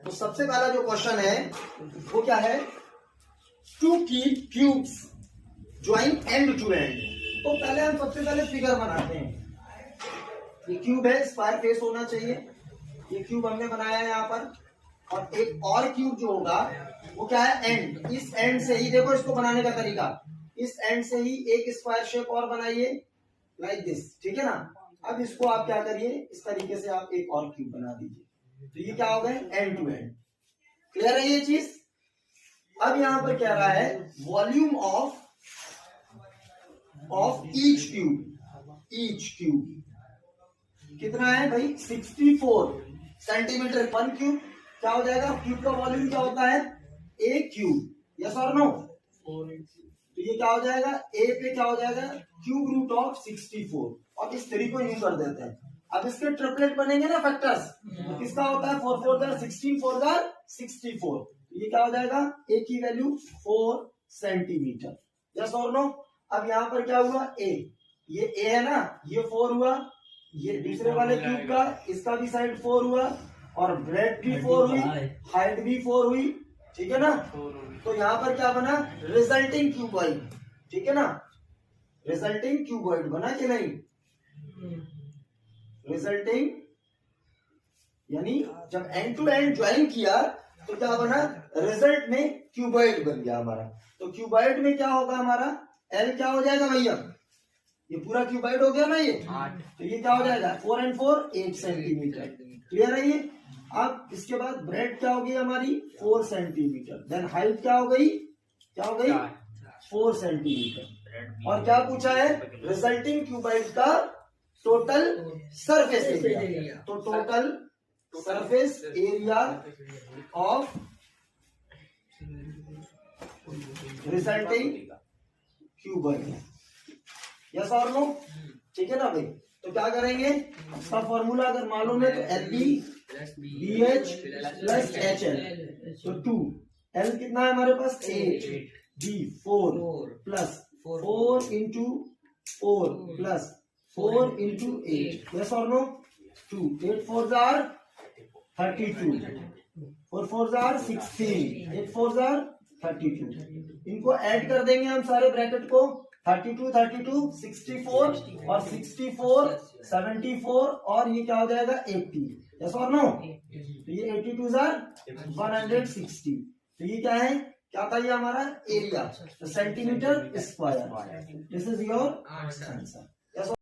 तो सबसे पहला जो क्वेश्चन है वो क्या है, two cubes join end to end. तो पहले हम सबसे पहले फिगर बनाते हैं। ये क्यूब है, स्क्वायर फेस होना चाहिए। ये क्यूब हमने बनाया है यहाँ पर, और एक और क्यूब जो होगा वो क्या है, एंड। इस एंड से ही देखो इसको बनाने का तरीका, इस एंड से ही एक स्क्वायर शेप और बनाइए लाइक दिस, ठीक है ना। अब इसको आप क्या करिए, इस तरीके से आप एक और क्यूब बना दीजिए। तो ये क्या हो गए, एंड टू एंड। क्लियर है ये चीज। अब यहां पर क्या रहा है, वॉल्यूम ऑफ ईच क्यूब कितना है भाई, 64 सेंटीमीटर। वन क्यूब क्या हो जाएगा, क्यूब का वॉल्यूम क्या होता है, ए क्यूब, यस और नो। तो ये क्या हो जाएगा, ए पे क्या हो जाएगा, क्यूब रूट ऑफ 64। और इस 3 को यूं कर देते हैं। अब इसके ट्रिपलेट बनेंगे ना फैक्टर्स, तो किसका होता है, 4 4 जार 16, 4 जार 64। ये क्या हो जाएगा, ए की वैल्यू 4 सेंटीमीटर, यस और नो। अब यहाँ पर क्या हुआ, ए, ये ए है ना, ये 4 हुआ, ये दूसरे वाले क्यूब का इसका भी साइड 4 हुआ, और ब्रेड भी 4 हुई, हाइट भी 4 हुई, ठीक है ना। तो यहाँ पर क्या बना, रिजल्टिंग क्यूबॉइड, ठीक है ना। रिजल्टिंग क्यूबॉइड बना कि नहीं, रिजल्टिंग यानी जब एंड टू एंड ज्वाइन किया तो क्या बना, रिजल्ट में क्यूबॉइड बन गया हमारा। तो क्यूबॉइड में क्या होगा हमारा, एल क्या हो जाएगा भैया, ये पूरा क्यूबॉइड हो गया ना ये, तो ये क्या हो जाएगा, 4 and 4 8 सेंटीमीटर। क्लियर है ये। अब इसके बाद ब्रेड क्या होगी हमारी, 4 सेंटीमीटर। देन हाइट क्या हो गई, 4 सेंटीमीटर। और क्या पूछा है, रिजल्टिंग क्यूबॉइड का टोटल सरफेस एरिया। तो total surface area of resulting cuboid, yes और नो, ठीक है ना भाई। तो क्या करेंगे, इसका फॉर्मूला अगर मालूम है तो LB BH प्लस HL, तो 2 L कितना है हमारे पास, 8, B 4 plus 4 into 4 plus 4 into 8, yes और नो। 2 8 4 jar 32, 4 4 jar 16, 8 4 jar 32। इनको ऐड कर देंगे हम सारे ब्रैकेट को, 32 32 64 और 64 74, और ये क्या हो जाएगा 80, यस और नो। तो ये 82 जार 160। तो ये क्या है, क्या था ये हमारा area, centimetre square. This is your answer.